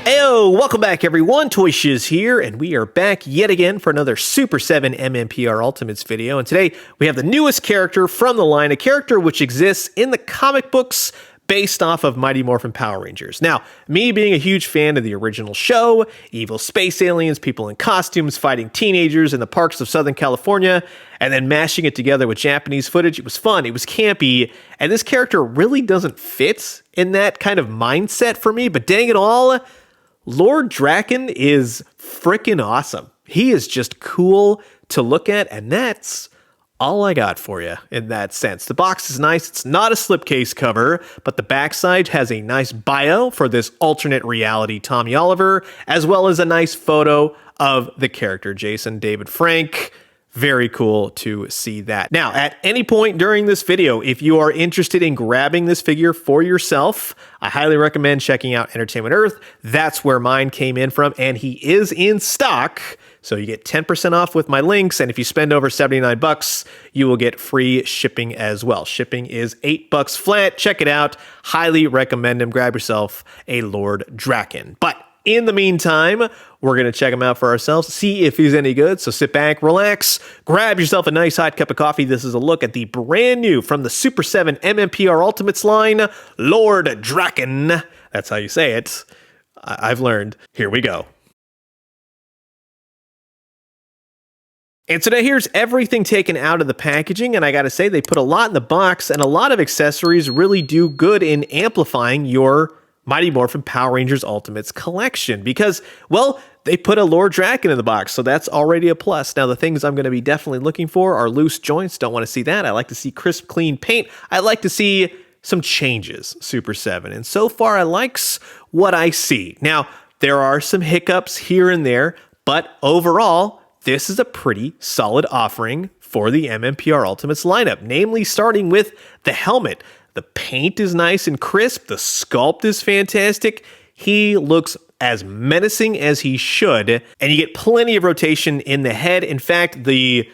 Heyo, welcome back everyone, Toy Shiz here, and we are back yet again for another Super 7 MMPR Ultimates video, and today we have the newest character from the line, a character which exists in the comic books based off of Mighty Morphin Power Rangers. Now, me being a huge fan of the original show, evil space aliens, people in costumes fighting teenagers in the parks of Southern California, and then mashing it together with Japanese footage, it was fun, it was campy, and this character really doesn't fit in that kind of mindset for me, but dang it all, Lord Drakkon is freaking awesome. He is just cool to look at, and that's all I got for you in that sense. The box is nice. It's not a slipcase cover, but the backside has a nice bio for this alternate reality Tommy Oliver, as well as a nice photo of the character Jason David Frank. Very cool to see that. Now, at any point during this video, if you are interested in grabbing this figure for yourself, I highly recommend checking out Entertainment Earth. That's where mine came in from, and he is in stock. So you get 10% off with my links, and if you spend over $79, you will get free shipping as well. Shipping is $8 flat. Check it out. Highly recommend him. Grab yourself a Lord Drakkon. But in the meantime, we're going to check him out for ourselves, see if he's any good. So sit back, relax, grab yourself a nice hot cup of coffee. This is a look at the brand new from the Super 7 MMPR Ultimates line, Lord Drakkon. That's how you say it. I've learned. Here we go. And so now here's everything taken out of the packaging, and I gotta say, they put a lot in the box, and a lot of accessories really do good in amplifying your Mighty Morphin Power Rangers Ultimates collection, because, well, they put a Lord Drakkon in the box, so that's already a plus. Now, the things I'm going to be definitely looking for are loose joints. Don't want to see that. I like to see crisp, clean paint. I like to see some changes, Super 7, and so far I likes what I see. Now, there are some hiccups here and there, but overall, this is a pretty solid offering for the MMPR Ultimates lineup, namely starting with the helmet. The paint is nice and crisp. The sculpt is fantastic. He looks as menacing as he should, and you get plenty of rotation in the head. In fact, the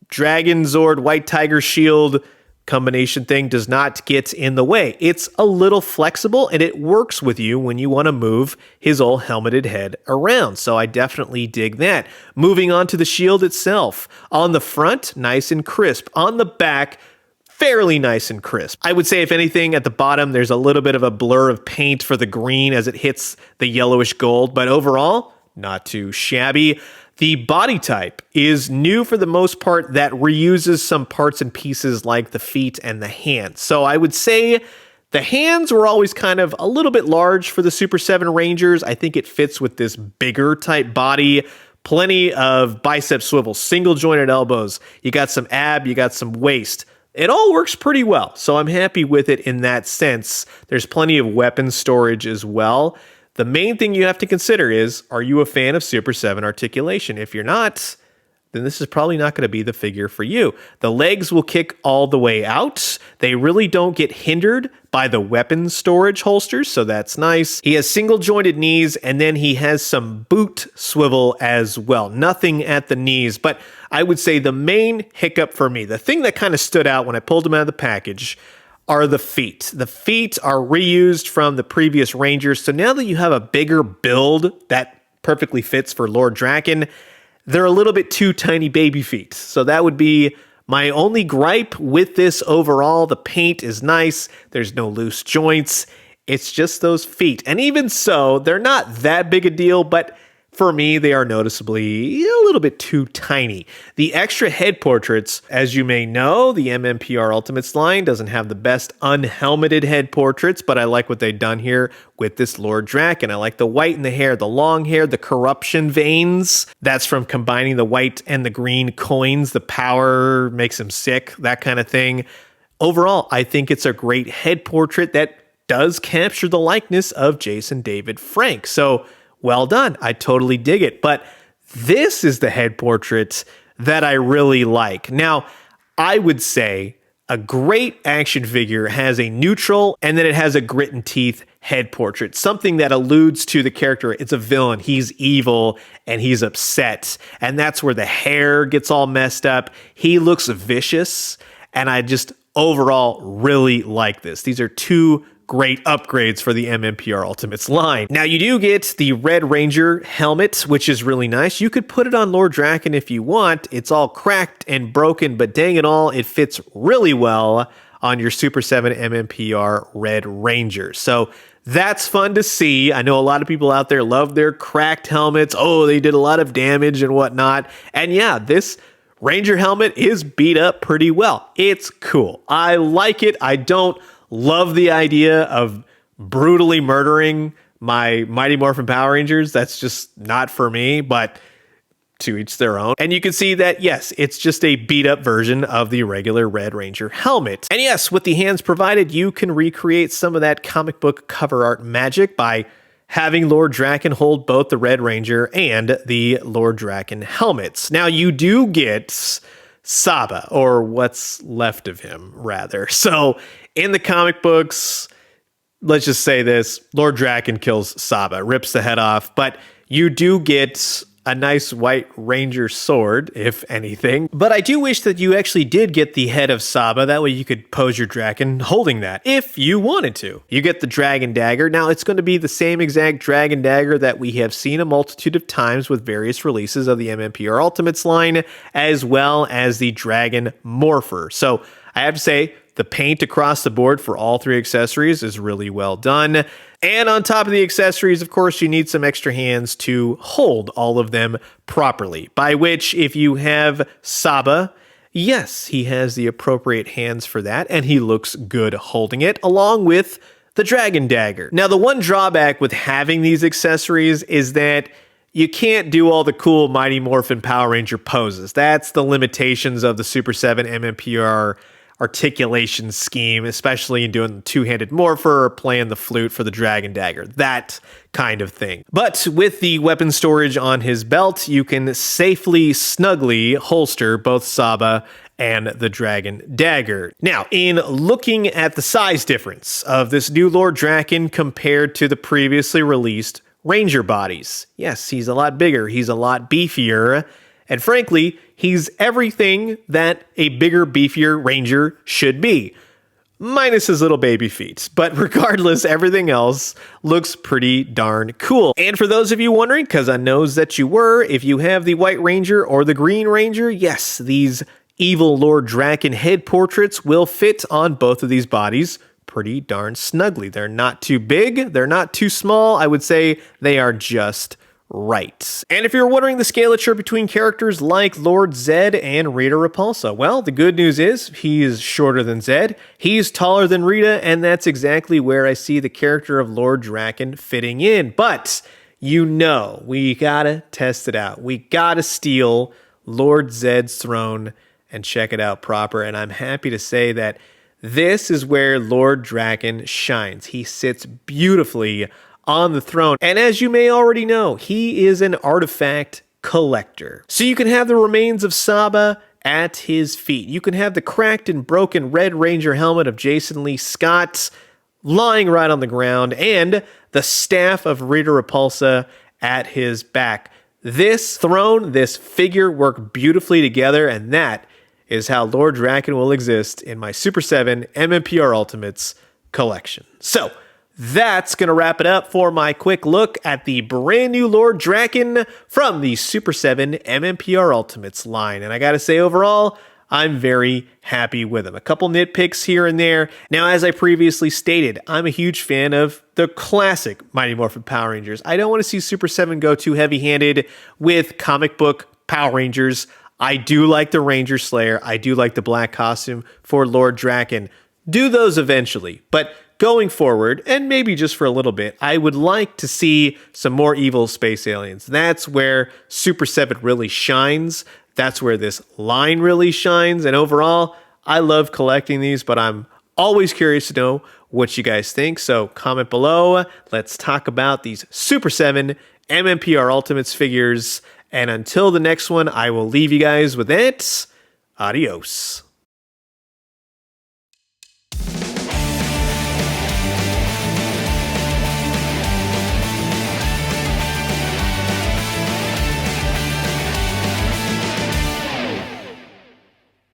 Dragon Zord White Tiger Shield combination thing does not get in the way. It's a little flexible, and it works with you when you want to move his old helmeted head around. So I definitely dig that. Moving on to the shield itself. On the front, nice and crisp. On the back, fairly nice and crisp. I would say, if anything, at the bottom, there's a little bit of a blur of paint for the green as it hits the yellowish gold, but overall, not too shabby. The body type is new for the most part, that reuses some parts and pieces like the feet and the hands. So I would say the hands were always kind of a little bit large for the Super 7 Rangers. I think it fits with this bigger type body. Plenty of bicep swivels, single jointed elbows. You got some ab, you got some waist. It all works pretty well, so I'm happy with it in that sense. There's plenty of weapon storage as well. The main thing you have to consider is, are you a fan of Super 7 articulation? If you're not, then this is probably not going to be the figure for you. The legs will kick all the way out. They really don't get hindered by the weapon storage holsters, so that's nice. He has single jointed knees, and then he has some boot swivel as well. Nothing at the knees, but I would say the main hiccup for me, the thing that kind of stood out when I pulled him out of the package, are the feet. The feet are reused from the previous Rangers, so now that you have a bigger build that perfectly fits for Lord Drakkon, they're a little bit too tiny baby feet. So that would be my only gripe with this overall. The paint is nice. There's no loose joints. It's just those feet. And even so, they're not that big a deal, but for me, they are noticeably a little bit too tiny. The extra head portraits, as you may know, the MMPR Ultimates line doesn't have the best unhelmeted head portraits, but I like what they've done here with this Lord Drakkon. I like the white in the hair, the long hair, the corruption veins. That's from combining the white and the green coins. The power makes him sick, that kind of thing. Overall, I think it's a great head portrait that does capture the likeness of Jason David Frank. So, well done. I totally dig it. But this is the head portrait that I really like. Now, I would say a great action figure has a neutral and then it has a grit and teeth head portrait, something that alludes to the character. It's a villain. He's evil and he's upset. And that's where the hair gets all messed up. He looks vicious. And I just overall really like this. These are two great upgrades for the MMPR Ultimates line. Now, you do get the Red Ranger helmet, which is really nice. You could put it on Lord Drakkon if you want. It's all cracked and broken, but dang it all, it fits really well on your Super 7 MMPR Red Ranger. So that's fun to see. I know a lot of people out there love their cracked helmets. Oh, they did a lot of damage and whatnot. And yeah, this Ranger helmet is beat up pretty well. It's cool. I like it. I don't love the idea of brutally murdering my Mighty Morphin Power Rangers. That's just not for me, but to each their own. And you can see that, yes, it's just a beat up version of the regular Red Ranger helmet. And yes, with the hands provided, you can recreate some of that comic book cover art magic by having Lord Drakkon hold both the Red Ranger and the Lord Drakkon helmets. Now, you do get Saba, or what's left of him, rather. So, in the comic books, let's just say this, Lord Drakkon kills Saba, rips the head off, but you do get a nice White Ranger sword, if anything. But I do wish that you actually did get the head of Saba. That way you could pose your Drakkon holding that, if you wanted to. You get the Dragon Dagger. Now, it's going to be the same exact Dragon Dagger that we have seen a multitude of times with various releases of the MMPR Ultimates line, as well as the Dragon Morpher. So, I have to say, the paint across the board for all three accessories is really well done. And on top of the accessories, of course, you need some extra hands to hold all of them properly. By which, if you have Saba, yes, he has the appropriate hands for that, and he looks good holding it, along with the Dragon Dagger. Now, the one drawback with having these accessories is that you can't do all the cool Mighty Morphin Power Ranger poses. That's the limitations of the Super 7 MMPR articulation scheme, especially in doing the two-handed morpher or playing the flute for the Dragon Dagger, that kind of thing. But with the weapon storage on his belt, you can safely, snugly holster both Saba and the Dragon Dagger. Now, in looking at the size difference of this new Lord Drakkon compared to the previously released Ranger bodies, yes, he's a lot bigger, he's a lot beefier, and frankly, he's everything that a bigger, beefier Ranger should be, minus his little baby feet. But regardless, everything else looks pretty darn cool. And for those of you wondering, because I knows that you were, if you have the White Ranger or the Green Ranger, yes, these evil Lord Drakkon head portraits will fit on both of these bodies pretty darn snugly. They're not too big, they're not too small. I would say they are just right. And if you're wondering the scalature between characters like Lord Zed and Rita Repulsa, well, the good news is he's shorter than Zed, he's taller than Rita, and that's exactly where I see the character of Lord Drakkon fitting in. But you know, we gotta test it out. We gotta steal Lord Zed's throne and check it out proper. And I'm happy to say that this is where Lord Drakkon shines. He sits beautifully on the throne. And as you may already know, he is an artifact collector. So you can have the remains of Saba at his feet. You can have the cracked and broken Red Ranger helmet of Jason Lee Scott lying right on the ground, and the staff of Rita Repulsa at his back. This throne, this figure work beautifully together, and that is how Lord Drakkon will exist in my Super 7 MMPR Ultimates collection. So, that's going to wrap it up for my quick look at the brand new Lord Drakkon from the Super 7 MMPR Ultimates line. And I got to say, overall, I'm very happy with him. A couple nitpicks here and there. Now, as I previously stated, I'm a huge fan of the classic Mighty Morphin Power Rangers. I don't want to see Super 7 go too heavy-handed with comic book Power Rangers. I do like the Ranger Slayer. I do like the black costume for Lord Drakkon. Do those eventually, but going forward, and maybe just for a little bit, I would like to see some more evil space aliens. That's where Super 7 really shines. That's where this line really shines. And overall, I love collecting these, but I'm always curious to know what you guys think. So comment below. Let's talk about these Super 7 MMPR Ultimates figures. And until the next one, I will leave you guys with it. Adios.